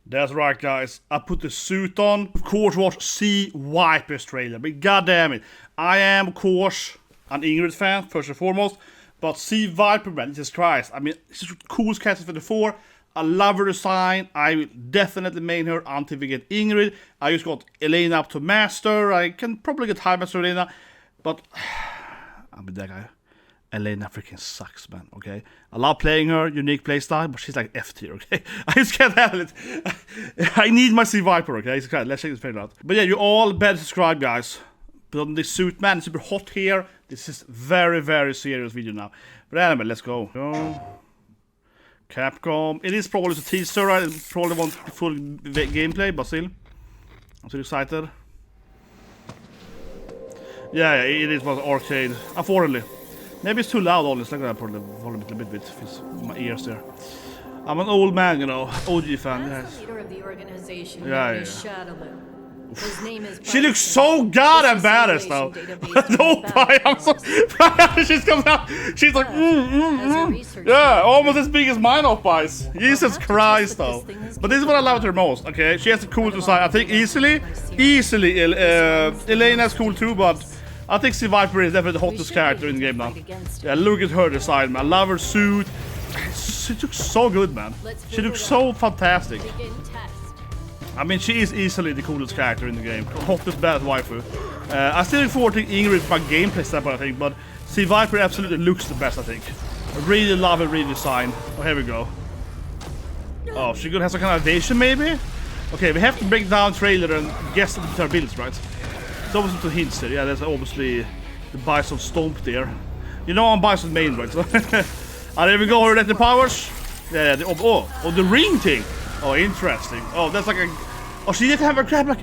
That's right, guys. I put the suit on. Of course, watch Sea Viper's trailer. But goddamn it, I am, of course, an Ingrid fan, first and foremost. But Sea Viper, man, Jesus Christ. I mean, she's the coolest character for the 4. I love her design. I will definitely main her until we get Ingrid. I just got Elena up to Master. I can probably get High Master Elena. But, I mean, that guy. Elena freaking sucks, man, okay? I love playing her, unique playstyle, but she's like F tier, okay? I just can't handle it. I need my Sea Viper, okay? Let's check this trailer out. But yeah, you all better subscribe, guys. Put on this suit, man. It's super hot here. This is very, very serious video now. But anyway, let's go. Capcom. It is probably a teaser. I probably want full gameplay, but still. I'm so excited. Yeah, it is was arcade. Unfortunately. Maybe it's too loud, honestly. Like I probably volume it a little bit with my ears there. I'm an old man, you know, OG fan. Yes. Leader of the organization, Yeah. His name is She looks so goddamn badass though. No, I'm so she comes out. She's like, yeah, almost as big as mine off Bice. Jesus Christ though. But this is what I love her most. Okay, she has a cool design. I think easily, Elena's cool too, but I think Sea Viper is definitely the hottest character in the game now. Yeah, look at her design, man. I love her suit. She looks so good, man. She looks so fantastic. I mean, she is easily the coolest character in the game. Hottest bad waifu. I still look forward to Ingrid by gameplay standpoint, I think, but Sea Viper absolutely looks the best, I think. I really love her redesign. Oh, here we go. Oh, she could have some kind of evasion, maybe? Okay, we have to break down trailer and guess at her builds, right? It's obviously two hints there. Yeah, there's obviously the Bison Stomp there. You know I'm Bison main, right? So there we go, her electric powers. Yeah, the ring thing. Oh, interesting. Oh, that's like a... Oh, she didn't have a crap like...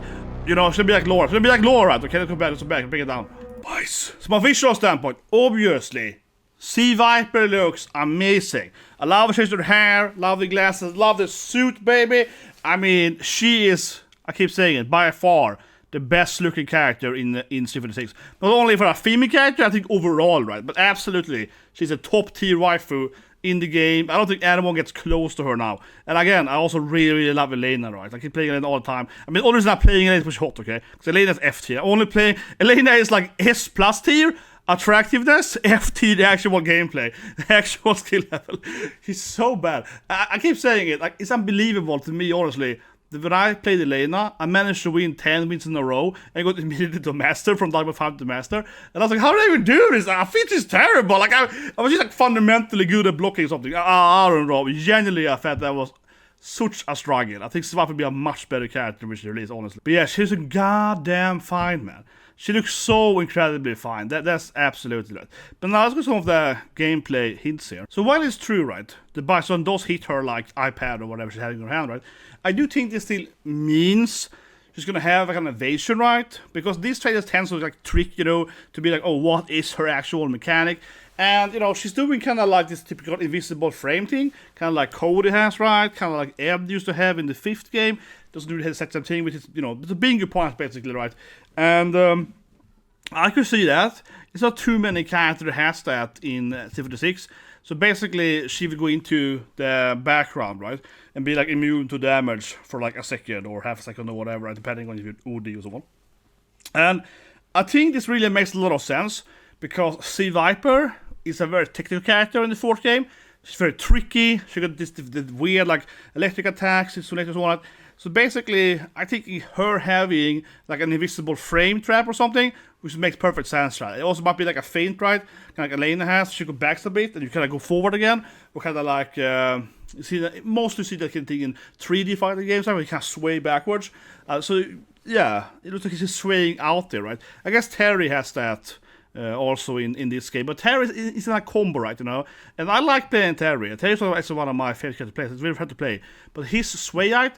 You know, she'll be like Laura. She'll be like Laura, right? Okay, let's go back, bring it down. Nice. So, from a visual standpoint, obviously, Sea Viper looks amazing. I love her shades of her hair, love the glasses, love the suit, baby. I mean, she is, I keep saying it, by far, the best looking character in Suikoden 6. Not only for a female character, I think overall, right? But absolutely, she's a top tier waifu in the game. I don't think anyone gets close to her now. And again, I also really love Elena, right? I keep playing Elena all the time. I mean, always not playing Elena, which is hot, okay? Because Elena's F tier. Only playing Elena is like S plus tier, attractiveness, F tier, the actual gameplay, the actual skill level. He's so bad. I keep saying it, like, it's unbelievable to me, honestly. When I played Elena, I managed to win 10 wins in a row and got immediately to Master, from Diamond 5 to Master. And I was like, how did I even do this? I feel this terrible. Like, I was just like fundamentally good at blocking something. I don't know. Genuinely, I felt that was such a struggle. I think Swaff would be a much better character when she released, honestly. But yeah, she's a goddamn fine, man. She looks so incredibly fine. That's absolutely right. But now let's go to some of the gameplay hints here. So while it's true, right, the Bison does hit her like iPad or whatever she had in her hand, right? I do think this still means she's gonna have like an evasion, right? Because these trailers tend to like trick, you know, to be like, oh, what is her actual mechanic? And, you know, she's doing kind of like this typical invisible frame thing, kind of like Cody has, right? Kind of like Ed used to have in the 5th game. Doesn't do the exact same thing, which is, you know, the bingo point basically, right? And I could see that. It's not too many characters that has that in Suikoden 6. So basically, she would go into the background, right? And be like immune to damage for like a second or half a second or whatever, right? Depending on if you're OD or so on. And I think this really makes a lot of sense because Sea Viper is a very technical character in the 4th game. She's very tricky. She got this weird like electric attacks, isolators, and all that. So basically, I think her having like an invisible frame trap or something, which makes perfect sense, right? It also might be like a feint, right? Kind of like Elena has. She could backstab a bit, and you kind of go forward again, or kind of like you see that mostly see that kind of thing in 3D fighting games, right? Where you kind of sway backwards. So yeah, it looks like she's swaying out there, right? I guess Terry has that. Also in this game, but Terry is in a combo, right? You know, and I like playing Terry. Terry's actually one of my favorite characters to play. It's very hard to play, but his sway out,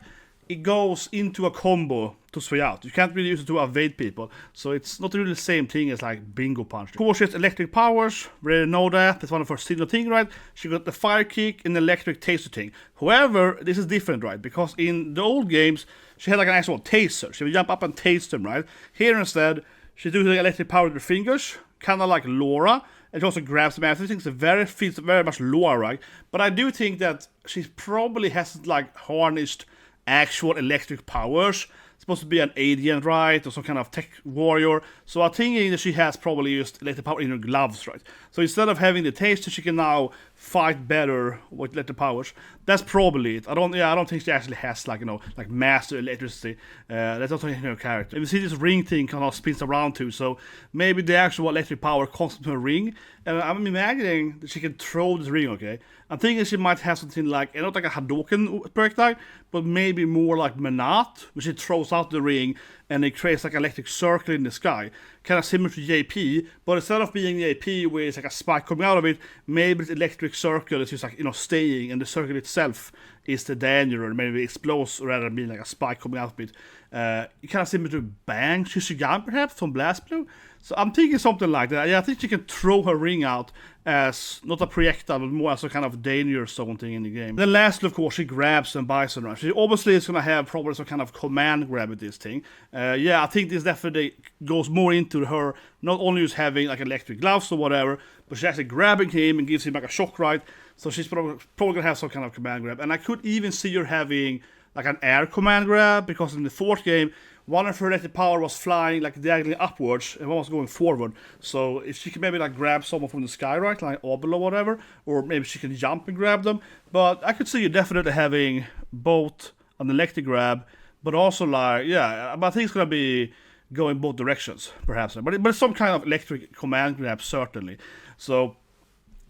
it goes into a combo to sway out. You can't really use it to evade people, so it's not really the same thing as like bingo punch. Of course, she has electric powers. We already know that. That's one of her signature thing, right? She got the fire kick and electric taser thing. However, this is different, right? Because in the old games, she had like an actual taser. She would jump up and tase them, right? Here instead, she does the electric power with her fingers, kind of like Laura, and she also grabs them. I think it feels very much Laura, right? But I do think that she probably hasn't like harnessed actual electric powers. Supposed to be an agent, right, or some kind of tech warrior. So I'm thinking that she has probably used electric power in her gloves, right? So instead of having the taste, she can now fight better with electric powers. That's probably it. I don't think she actually has like master electricity. That's not in her character. And you see this ring thing kind of spins around too. So maybe the actual electric power comes from her ring. And I'm imagining that she can throw this ring. Okay, I'm thinking she might have something like not like a Hadouken projectile, but maybe more like Menat, which she throws out the ring and it creates like an electric circle in the sky, kind of similar to JP, but instead of being JP where it's like a spike coming out of it, maybe the electric circle is just like staying, and the circle itself is the danger, or maybe it explodes rather than being like a spike coming out of it. Kind of similar to Bang Shishigan perhaps from Blast Blue. So I'm thinking something like that. Yeah, I think she can throw her ring out as not a projectile, but more as a kind of danger zone thing in the game. Then lastly, of course, she grabs and buys around. She obviously is going to have probably some kind of command grab with this thing. Yeah, I think this definitely goes more into her not only just having like electric gloves or whatever, but she's actually grabbing him and gives him like a shock right. So she's probably going to have some kind of command grab. And I could even see her having like an air command grab, because in the fourth game, one of her electric power was flying like diagonally upwards and one was going forward. So if she can maybe like grab someone from the sky, right, like Obel or whatever, or maybe she can jump and grab them. But I could see you definitely having both an electric grab, but also like, yeah, but I think it's going to be going both directions, perhaps. But some kind of electric command grab, certainly. So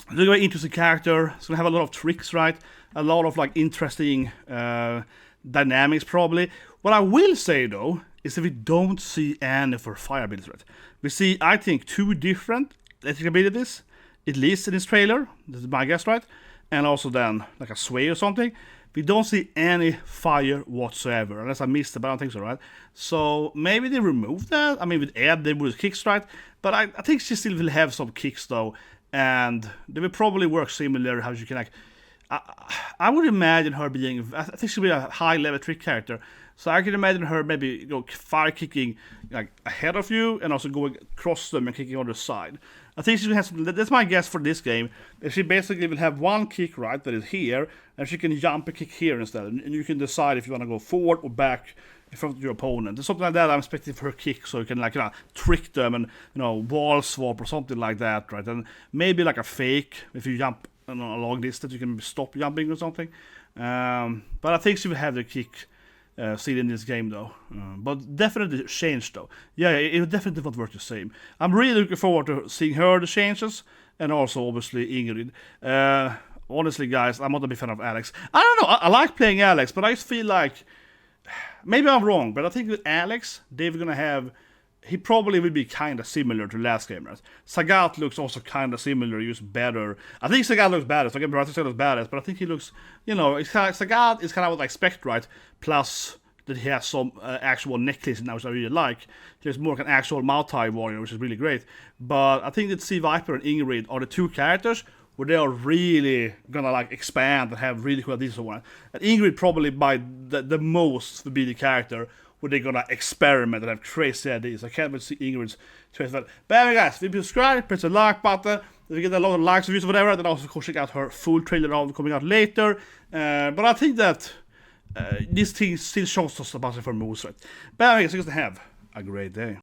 it's a very interesting character. It's going to have a lot of tricks, right? A lot of like interesting dynamics, probably. What I will say though is that we don't see any for fire abilities, right? We see, I think, 2 different electric abilities, at least in this trailer. This is my guess, right? And also then like a sway or something. We don't see any fire whatsoever, unless I missed it, but I don't think so, right? So maybe they removed that. I mean, with Ed, they would kicks, right? But I think she still will have some kicks though, and they will probably work similar. How she can like, I would imagine her being, I think she'll be a high level trick character. So I can imagine her maybe fire kicking like ahead of you and also going across them and kicking on the side. I think she has, that's my guess for this game. She basically will have one kick, right, that is here, and she can jump and kick here instead. And you can decide if you want to go forward or back in front of your opponent. There's something like that I'm expecting for her kick, so you can like trick them and wall swap or something like that, right? And maybe like a fake if you jump along this, that you can stop jumping or something. But I think she will have the kick still in this game though. But definitely changed though. Yeah, it definitely won't work the same. I'm really looking forward to seeing her the changes, and also obviously Ingrid. Honestly guys, I'm not a big fan of Alex. I don't know, I like playing Alex, but I just feel like, maybe I'm wrong, but I think with Alex, they're gonna have, he probably will be kind of similar to last game, right? Sagat looks also kind of similar, just better. I think Sagat looks better, so I think Sagat looks better, but I think he looks, Sagat is kind of what I expect, right? Plus that he has some actual necklace now, which I really like. He's more like an actual multi warrior, which is really great. But I think that Sea Viper and Ingrid are the 2 characters where they are really gonna like expand and have really cool ideas. And Ingrid probably by the most would be the character where they're gonna experiment and have crazy ideas. I can't wait to see Ingrid's choice. But anyway guys, if you subscribe, press the like button. If you get a lot of likes, views, whatever, then also check out her full trailer of coming out later. But I think that this thing still shows us about her moves, right? But anyway, so you guys have a great day.